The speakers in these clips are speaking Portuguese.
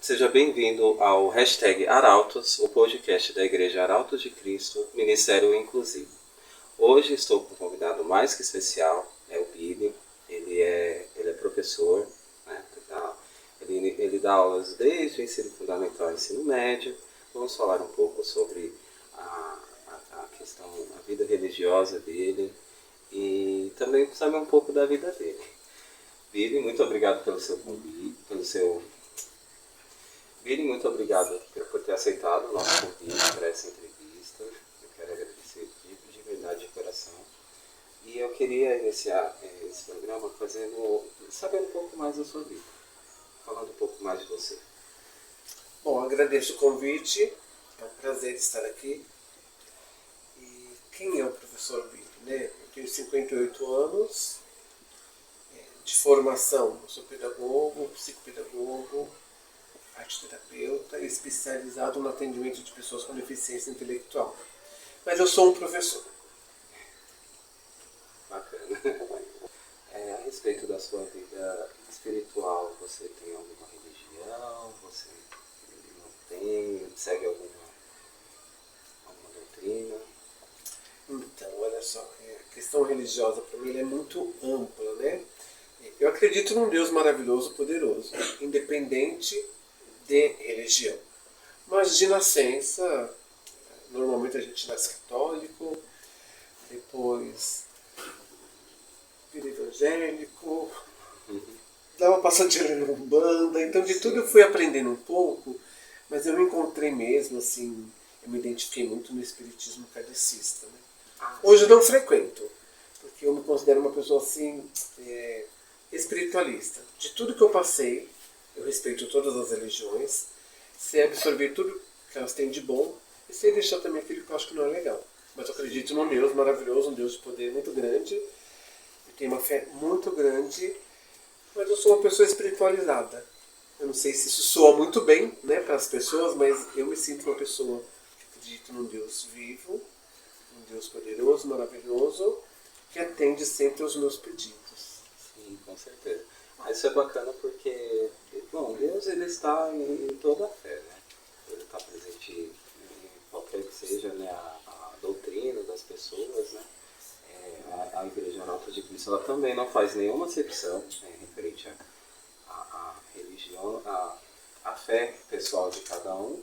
Seja bem-vindo ao #Arautos, o podcast da Igreja Arautos de Cristo, Ministério Inclusivo. Hoje estou com um convidado mais que especial, é o Billy. Ele é professor, né? Ele dá aulas desde o ensino fundamental ao ensino médio. Vamos falar um pouco sobre a questão, a vida religiosa dele e também saber um pouco da vida dele. Billy, muito obrigado pelo seu convite, Billy, muito obrigado por ter aceitado o nosso convite para essa entrevista. Eu quero agradecer de verdade, de coração. E eu queria iniciar esse programa sabendo um pouco mais da sua vida, falando um pouco mais de você. Bom, agradeço o convite, é um prazer estar aqui. E quem é o professor Billy, né? Eu tenho 58 anos, de formação, eu sou pedagogo, psicopedagogo, arteterapeuta e especializado no atendimento de pessoas com deficiência intelectual. Mas eu sou um professor. Bacana. A respeito da sua vida espiritual, você tem alguma religião? Você não tem? Segue alguma doutrina? Então, olha só, a questão religiosa para mim é muito ampla, né? Eu acredito num Deus maravilhoso, poderoso, independente de religião. Mas de nascença, normalmente a gente nasce católico, depois vira evangélico, dá uma passadinha na Umbanda, então de tudo eu fui aprendendo um pouco, mas eu me encontrei mesmo, assim, eu me identifiquei muito no espiritismo kardecista, né? Hoje eu não frequento, porque eu me considero uma pessoa assim, espiritualista. De tudo que eu passei, eu respeito todas as religiões, sei absorver tudo que elas têm de bom e sei deixar também aquilo que eu acho que não é legal. Mas eu acredito num Deus maravilhoso, um Deus de poder muito grande. Eu tenho uma fé muito grande, mas eu sou uma pessoa espiritualizada. Eu não sei se isso soa muito bem, né, para as pessoas, mas eu me sinto uma pessoa que acredita num Deus vivo, um Deus poderoso, maravilhoso, que atende sempre aos meus pedidos. Sim, com certeza. Isso é bacana porque, bom, Deus ele está em toda a fé, né? Ele está presente em qualquer que seja, né, a doutrina das pessoas, né? A Igreja Arautos de Cristo ela também não faz nenhuma acepção, né, referente à religião, à fé pessoal de cada um,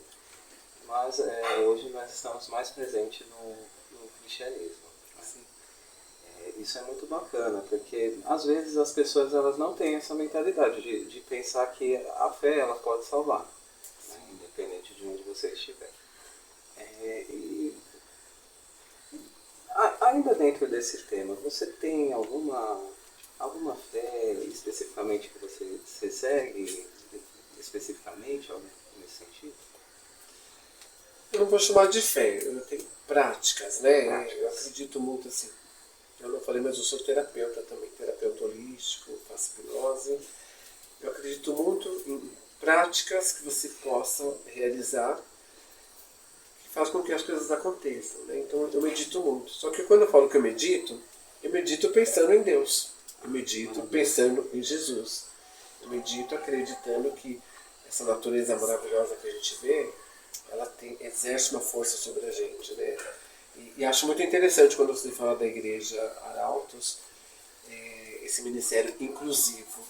mas hoje nós estamos mais presentes no cristianismo. Isso é muito bacana, porque às vezes as pessoas elas não têm essa mentalidade de pensar que a fé ela pode salvar, né, independente de onde você estiver. Ainda dentro desse tema, você tem alguma fé especificamente que você segue especificamente nesse sentido? Eu não vou chamar de fé, eu tenho práticas, né? Eu acredito muito assim. Eu não falei, mas eu sou terapeuta também, terapeuta holístico, faço hipnose. Eu acredito muito em práticas que você possa realizar que faz com que as coisas aconteçam, né? Então eu medito muito. Só que quando eu falo que eu medito pensando em Deus. Eu medito pensando em Jesus. Eu medito acreditando que essa natureza maravilhosa que a gente vê, ela exerce uma força sobre a gente, né? E acho muito interessante quando você fala da Igreja Arautos, esse ministério inclusivo.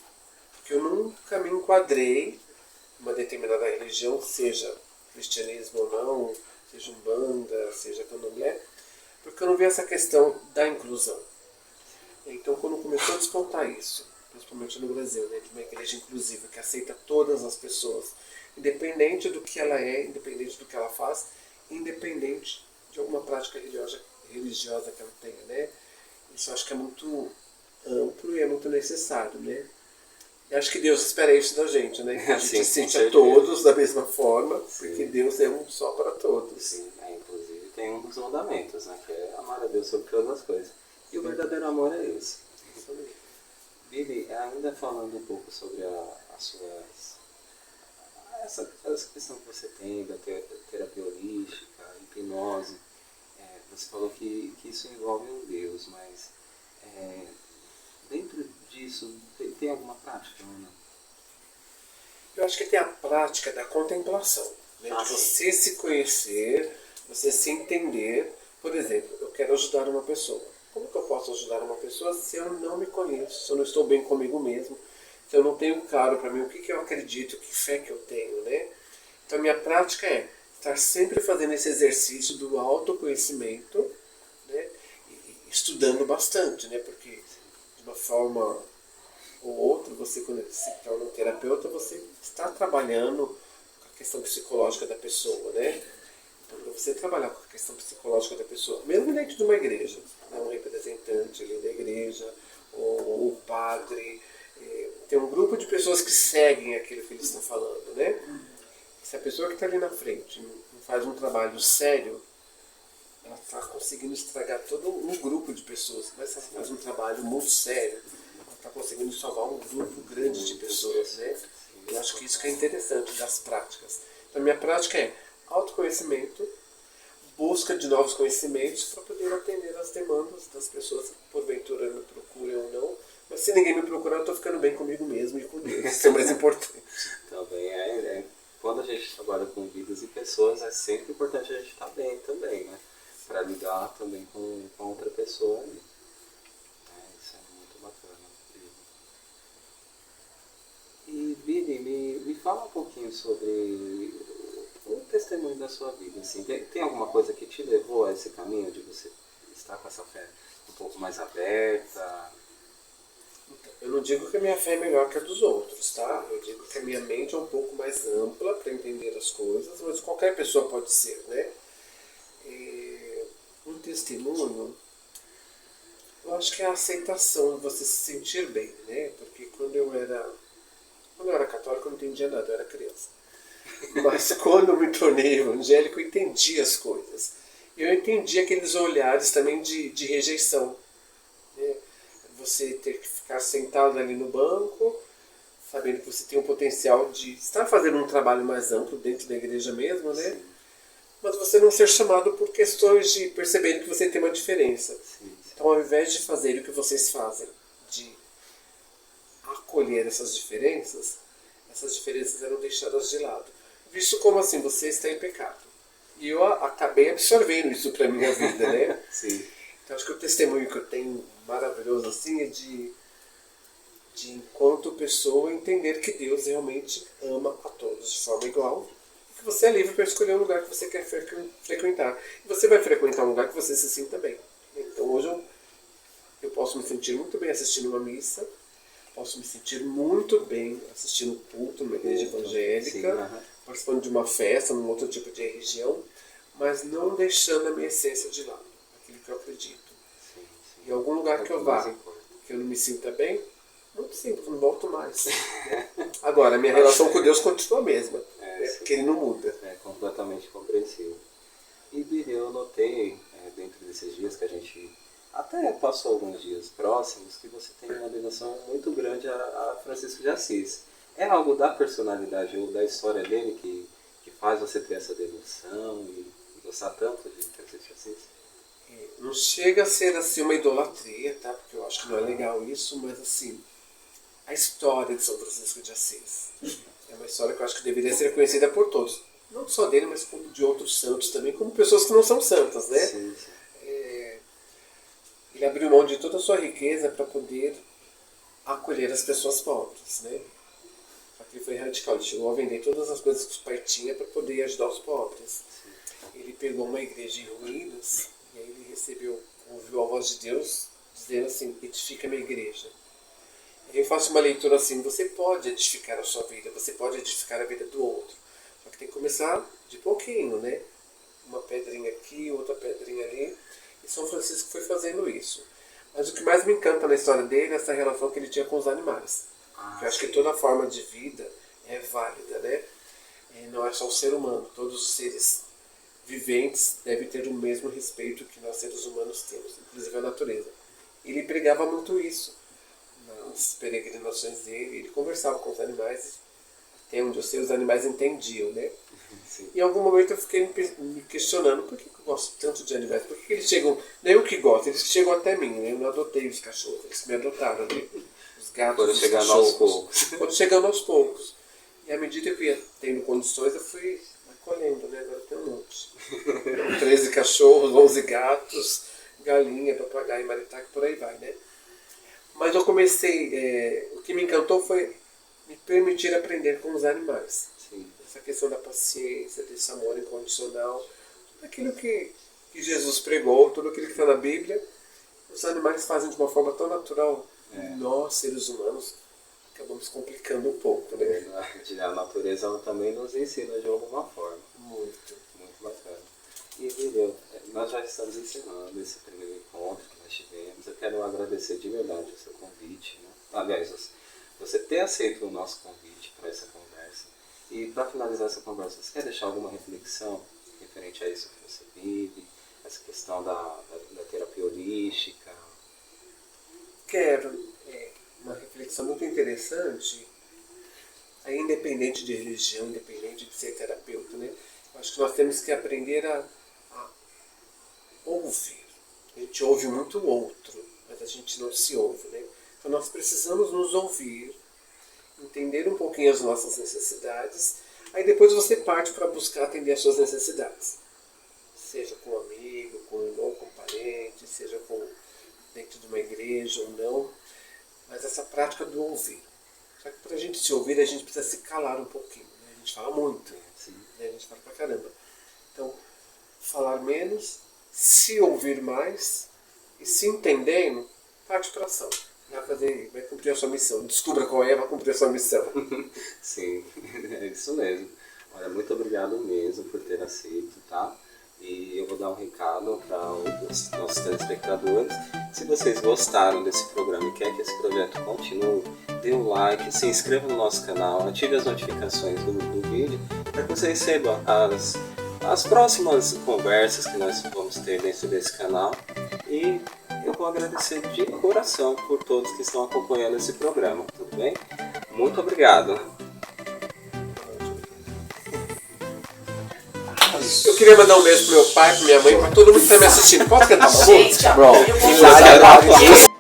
Porque eu nunca me enquadrei em uma determinada religião, seja cristianismo ou não, seja umbanda, seja candomblé, porque eu não vi essa questão da inclusão. Então quando começou a despontar isso, principalmente no Brasil, né, de uma igreja inclusiva que aceita todas as pessoas, independente do que ela é, independente do que ela faz, independente de alguma prática religiosa que ela tenha, né? Isso eu acho que é muito amplo e é muito necessário, né? E acho que Deus espera isso da gente, né? Que a gente Sim, com aceite a certeza. todos da mesma forma, Sim. porque Deus é um só para todos. Sim, inclusive tem um dos mandamentos, né? Que é amar a Deus sobre todas as coisas. E o verdadeiro amor é esse. Isso mesmo. Bibi, ainda falando um pouco sobre as suas... essa questão que você tem da terapia holística, hipnose, você falou que isso envolve um Deus, mas dentro disso tem alguma prática ou não? Eu acho que tem a prática da contemplação, né? De você se conhecer, você se entender. Por exemplo, eu quero ajudar uma pessoa. Como que eu posso ajudar uma pessoa se eu não me conheço, se eu não estou bem comigo mesmo, se eu não tenho claro para mim o que eu acredito, que fé que eu tenho, né? Então a minha prática é estar sempre fazendo esse exercício do autoconhecimento, né? E estudando bastante, né? Porque de uma forma ou outra, você quando se torna um terapeuta, você está trabalhando com a questão psicológica da pessoa, né? Então, você trabalhar com a questão psicológica da pessoa, mesmo dentro de uma igreja, né? Um representante ali da igreja, ou o padre, tem um grupo de pessoas que seguem aquilo que ele está falando, né? Se a pessoa que está ali na frente não faz um trabalho sério, ela está conseguindo estragar todo um grupo de pessoas. Mas se ela faz um trabalho muito sério, ela está conseguindo salvar um grupo grande de pessoas, né? Eu acho que isso que é interessante das práticas. Então, a minha prática é autoconhecimento, busca de novos conhecimentos para poder atender às demandas das pessoas que porventura me procuram ou não. Mas se ninguém me procurar, eu estou ficando bem comigo mesmo e com Deus. Isso é o mais importante. Também quando a gente trabalha com vidas e pessoas, é sempre importante a gente estar bem também, né? Para lidar também com outra pessoa ali. Isso é muito bacana. E Billy, me fala um pouquinho sobre o testemunho da sua vida. Assim. Tem alguma coisa que te levou a esse caminho de você estar com essa fé um pouco mais aberta? Eu não digo que a minha fé é melhor que a dos outros, tá? Eu digo que a minha mente é um pouco mais ampla para entender as coisas, mas qualquer pessoa pode ser, né? Um testemunho, eu acho que é a aceitação de você se sentir bem, né? Porque quando eu era católico eu não entendia nada, eu era criança. Mas quando eu me tornei evangélico eu entendi as coisas. Eu entendi aqueles olhares também de rejeição, né? Você ter que ficar sentado ali no banco, sabendo que você tem o potencial de estar fazendo um trabalho mais amplo dentro da igreja mesmo, né? Sim. Mas você não ser chamado por questões de percebendo que você tem uma diferença. Sim. Então, ao invés de fazer o que vocês fazem, de acolher essas diferenças eram deixadas de lado. Visto como assim, você está em pecado. E eu acabei absorvendo isso para a minha vida, né? Sim. Então, acho que o testemunho que eu tenho maravilhoso assim é de enquanto pessoa entender que Deus realmente ama a todos de forma igual e que você é livre para escolher um lugar que você quer frequentar. E você vai frequentar um lugar que você se sinta bem. Então hoje eu posso me sentir muito bem assistindo uma missa, posso me sentir muito bem assistindo um culto numa igreja evangélica, participando de uma festa, num outro tipo de religião, mas não deixando a minha essência de lado, aquilo que eu acredito. Em algum lugar que eu vá, que eu não me sinta bem, muito simples, não volto mais. Agora, a minha relação com Deus continua a mesma, porque Ele não muda. É completamente compreensível. E Billy, eu notei, dentro desses dias que a gente até passou alguns dias próximos, que você tem uma devoção muito grande a Francisco de Assis. É algo da personalidade ou da história dele que faz você ter essa devoção e gostar tanto de Francisco de Assis? Não chega a ser assim uma idolatria, tá? Porque eu acho que não é legal isso, mas assim, a história de São Francisco de Assis é uma história que eu acho que deveria ser conhecida por todos. Não só dele, mas como de outros santos também, como pessoas que não são santas, né? Sim. Ele abriu mão de toda a sua riqueza para poder acolher as pessoas pobres, né? Ele foi radical, ele chegou a vender todas as coisas que o pai tinha para poder ajudar os pobres. Ele pegou uma igreja em ruínas e aí ele ouviu a voz de Deus dizendo assim: edifica a minha igreja. E eu faço uma leitura assim: você pode edificar a sua vida, você pode edificar a vida do outro, só que tem que começar de pouquinho, né? Uma pedrinha aqui, outra pedrinha ali. E São Francisco foi fazendo isso. Mas o que mais me encanta na história dele é essa relação que ele tinha com os animais. Eu acho que toda forma de vida é válida, né? E não é só o ser humano, todos os seres viventes devem ter o mesmo respeito que nós seres humanos temos, inclusive a natureza. Ele pregava muito isso nas peregrinações dele, ele conversava com os animais, até onde eu sei os animais entendiam, né? Sim. Em algum momento eu fiquei me questionando, por que eu gosto tanto de animais? Por que eles chegam, nem eu que gosto, eles chegam até mim, né? Eu não adotei os cachorros, eles me adotaram, né? Os gatos, Foram os chegando cachorros. aos poucos. Foram chegando aos poucos. E à medida que eu ia tendo condições, eu fui acolhendo, né? Agora tem um monte. 13 cachorros, 11 gatos, galinha, papagaio, maritaca, por aí vai, né? Mas eu comecei, o que me encantou foi me permitir aprender com os animais. Sim. Essa questão da paciência, desse amor incondicional, tudo aquilo que Jesus pregou, tudo aquilo que está na Bíblia, os animais fazem de uma forma tão natural. Nós, seres humanos, acabamos complicando um pouco, né? A natureza ela também nos ensina de alguma forma. Muito. Muito bacana. E Lívia, nós já estamos encerrando esse primeiro encontro que nós tivemos. Eu quero agradecer de verdade o seu convite, né? Aliás, você ter aceito o nosso convite para essa conversa. E para finalizar essa conversa, você quer deixar alguma reflexão referente a isso que você vive? Essa questão da terapia holística? Quero. Uma reflexão muito interessante, aí independente de religião, independente de ser terapeuta, né? Eu acho que nós temos que aprender a ouvir. A gente ouve muito o outro, mas a gente não se ouve, né? Então nós precisamos nos ouvir, entender um pouquinho as nossas necessidades, aí depois você parte para buscar atender as suas necessidades. Seja com um amigo, com um irmão, com um parente, seja dentro de uma igreja ou não. Mas essa prática do ouvir. Só que para a gente se ouvir, a gente precisa se calar um pouquinho. Né? A gente fala muito, Sim. Né? A gente fala pra caramba. Então, falar menos, se ouvir mais e se entendendo, parte para ação. Vai cumprir a sua missão. Descubra qual é, vai cumprir a sua missão. Sim, é isso mesmo. Olha, muito obrigado mesmo por ter aceito, tá? E eu vou dar um recado para os nossos telespectadores. Se vocês gostaram desse programa e querem que esse projeto continue, dê um like, se inscreva no nosso canal, ative as notificações do vídeo para que você receba as próximas conversas que nós vamos ter dentro desse canal. E eu vou agradecer de coração por todos que estão acompanhando esse programa, tudo bem? Muito obrigado. Eu queria mandar um beijo pro meu pai, pra minha mãe, pra todo mundo que tá me assistindo. Posso cantar uma música? Gente, Bro, eu vou